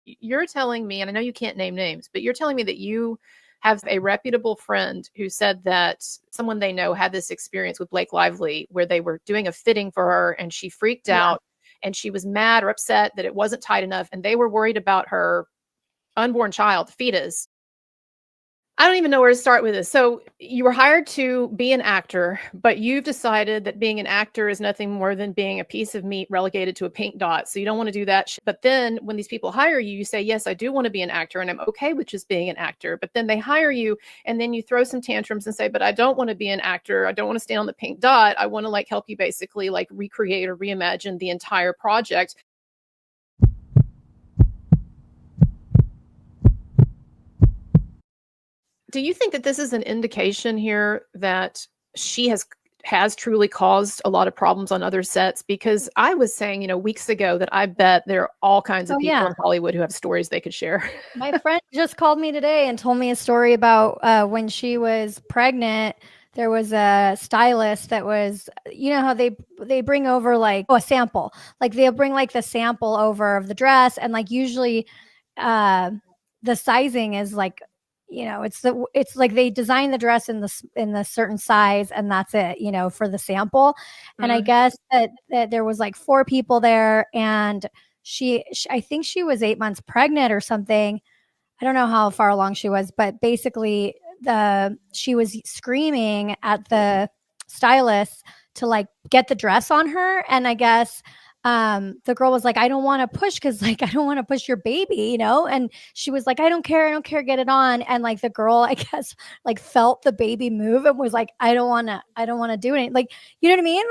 You're telling me, and I know you can't name names, but you're telling me that you have a reputable friend who said that someone they know had this experience with Blake Lively where they were doing a fitting for her and she freaked out and she was mad or upset that it wasn't tight enough and they were worried about her unborn child, fetus. I don't even know where to start with this. So you were hired to be an actor, but you've decided that being an actor is nothing more than being a piece of meat relegated to a pink dot. So you don't want to do that. But then when these people hire you, you say, yes, I do want to be an actor and I'm okay with just being an actor. But then they hire you and then you throw some tantrums and say, but I don't want to be an actor. I don't want to stay on the pink dot. I want to like help you basically like recreate or reimagine the entire project. Do you think that this is an indication here that she has truly caused a lot of problems on other sets? Because I was saying, weeks ago that I bet there are all kinds of people in Hollywood who have stories they could share. My friend just called me today and told me a story about when she was pregnant. There was a stylist that was, how they bring over like a sample, like they'll bring like the sample over of the dress, and like usually the sizing is like, it's like they design the dress in the certain size and that's it, for the sample. And I guess that there was like 4 people there, and she I think she was 8 months pregnant or something. I don't know how far along she was, but basically she was screaming at the stylist to like get the dress on her. And I guess the girl was like, I don't want to push because like I don't want to push your baby, and she was like, I don't care, get it on. And like the girl, I guess, like felt the baby move and was like, I don't want to do anything. Like, you know what I mean?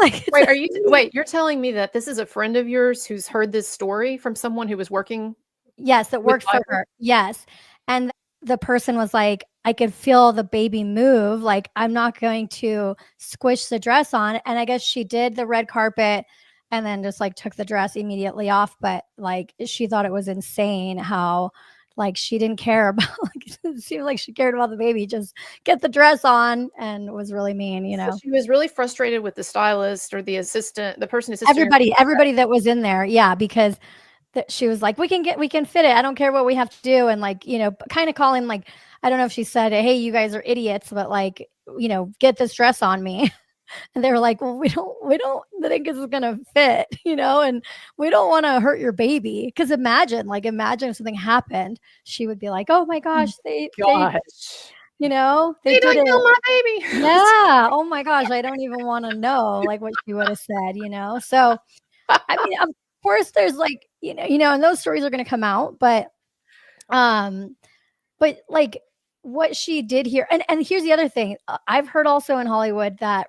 Like, you're telling me that this is a friend of yours who's heard this story from someone who was working? Yes, that worked for her. Yes. And the person was like, I could feel the baby move. Like, I'm not going to squish the dress on. And I guess she did the red carpet and then just like took the dress immediately off. But like, she thought it was insane how like she didn't care about, like, it seemed like she cared about the baby. Just get the dress on, and it was really mean, So she was really frustrated with the stylist or the assistant, the person assisting everybody that was in there. Yeah, because she was like, we can fit it. I don't care what we have to do. And like, kind of calling like, I don't know if she said, hey, you guys are idiots, but like, get this dress on me. And they were like, well, we don't think this is going to fit, and we don't want to hurt your baby. Cause imagine if something happened, she would be like, oh my gosh, they don't kill my baby. Yeah. Oh my gosh. I don't even want to know like what she would have said, So, I mean, of course there's like, and those stories are going to come out, but like what she did here, and here's the other thing. I've heard also in Hollywood that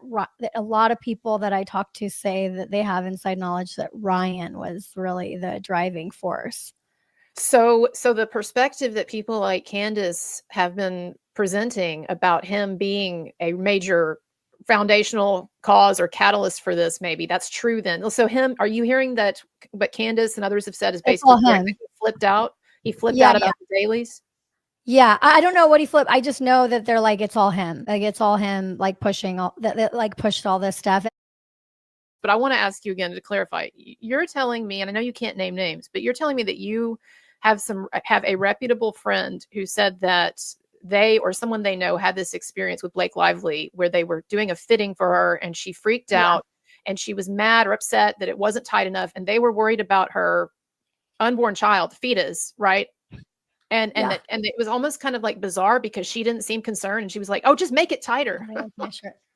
a lot of people that I talk to say that they have inside knowledge that Ryan was really the driving force. So the perspective that people like Candace have been presenting about him being a major foundational cause or catalyst for this, maybe that's true then. So are you hearing that what Candace and others have said is basically he flipped out? He flipped out about the dailies? Yeah, I don't know what he flipped. I just know that they're like, it's all him. Like, it's all him, like pushing all that, like pushed all this stuff. But I want to ask you again to clarify. You're telling me, and I know you can't name names, but you're telling me that you have a reputable friend who said that they or someone they know had this experience with Blake Lively where they were doing a fitting for her and she freaked out and she was mad or upset that it wasn't tight enough and they were worried about her unborn child, fetus, right? And it was almost kind of like bizarre because she didn't seem concerned and she was like, oh, just make it tighter.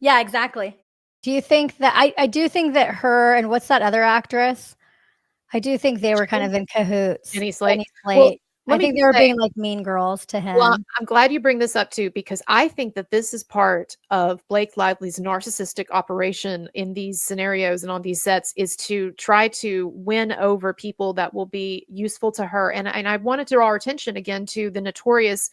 Yeah, exactly. Do you think that I do think that her and what's that other actress? I do think they were kind of in cahoots. Jenny Slate. Well, I think they were being like mean girls to him. Well, I'm glad you bring this up too, because I think that this is part of Blake Lively's narcissistic operation in these scenarios and on these sets is to try to win over people that will be useful to her. And I wanted to draw our attention again to the notorious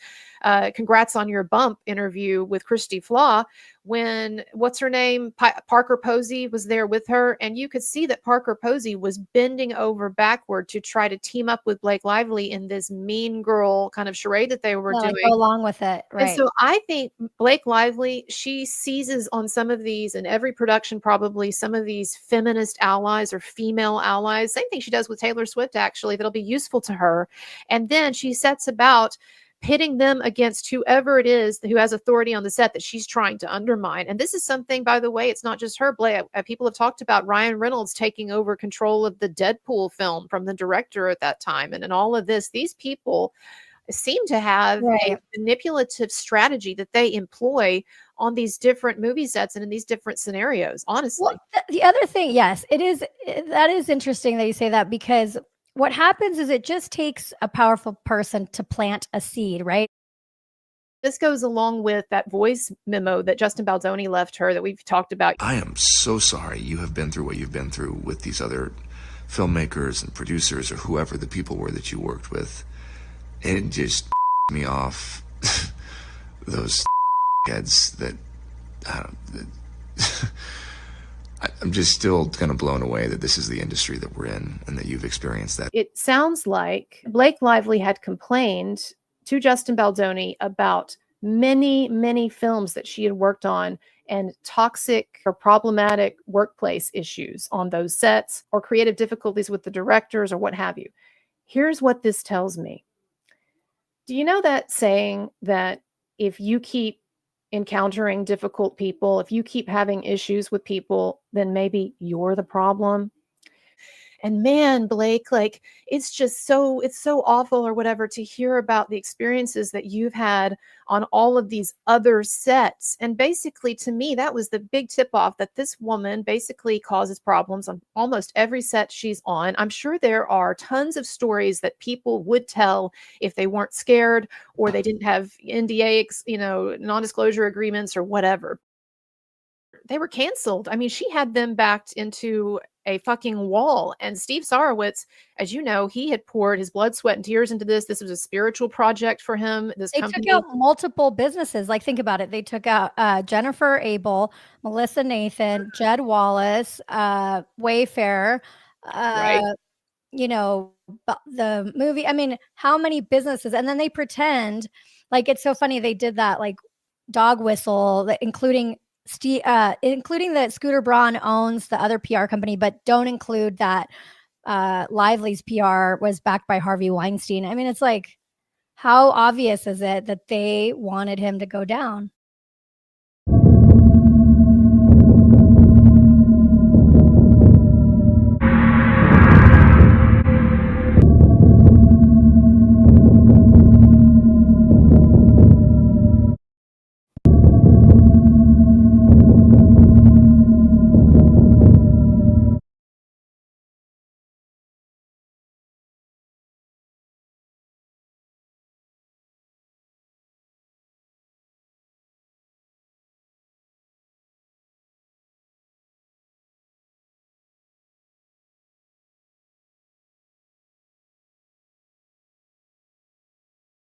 congrats on your bump interview with Christy Flaw when what's her name? Parker Posey was there with her. And you could see that Parker Posey was bending over backward to try to team up with Blake Lively in this mean girl kind of charade that they were like doing. go along with it, And right? so I think Blake Lively, she seizes on some of these in every production, probably some of these feminist allies or female allies. Same thing she does with Taylor Swift, actually, that'll be useful to her. And then she sets about pitting them against whoever it is who has authority on the set that she's trying to undermine. And this is something, by the way, it's not just her. People have talked about Ryan Reynolds taking over control of the Deadpool film from the director at that time. And in all of this, these people seem to have a Right. manipulative strategy that they employ on these different movie sets and in these different scenarios, honestly. Well, the other thing, yes, that is interesting that you say that, because what happens is it just takes a powerful person to plant a seed, right? This goes along with that voice memo that Justin Baldoni left her that we've talked about. I am so sorry you have been through what you've been through with these other filmmakers and producers or whoever the people were that you worked with. It just me off. Those heads that, I'm just still kind of blown away that this is the industry that we're in and that you've experienced that. It sounds like Blake Lively had complained to Justin Baldoni about many, many films that she had worked on and toxic or problematic workplace issues on those sets or creative difficulties with the directors or what have you. Here's what this tells me. Do you know that saying that if you keep encountering difficult people, if you keep having issues with people, then maybe you're the problem? And man, Blake, like it's so awful or whatever to hear about the experiences that you've had on all of these other sets. And basically, to me, that was the big tip off that this woman basically causes problems on almost every set she's on. I'm sure there are tons of stories that people would tell if they weren't scared or they didn't have NDA, non-disclosure agreements or whatever. They were canceled. I mean, she had them backed into a fucking wall. And Steve Sarowitz, as you know, he had poured his blood, sweat, and tears into this. This was a spiritual project for him. This They company took out multiple businesses. Like, think about it. They took out Jennifer Abel, Melissa Nathan, Jed Wallace, Wayfair, right? the movie. I mean, how many businesses? And then they pretend like it's so funny. They did that like dog whistle, including that Scooter Braun owns the other PR company, but don't include that Lively's PR was backed by Harvey Weinstein. I mean, it's like, how obvious is it that they wanted him to go down?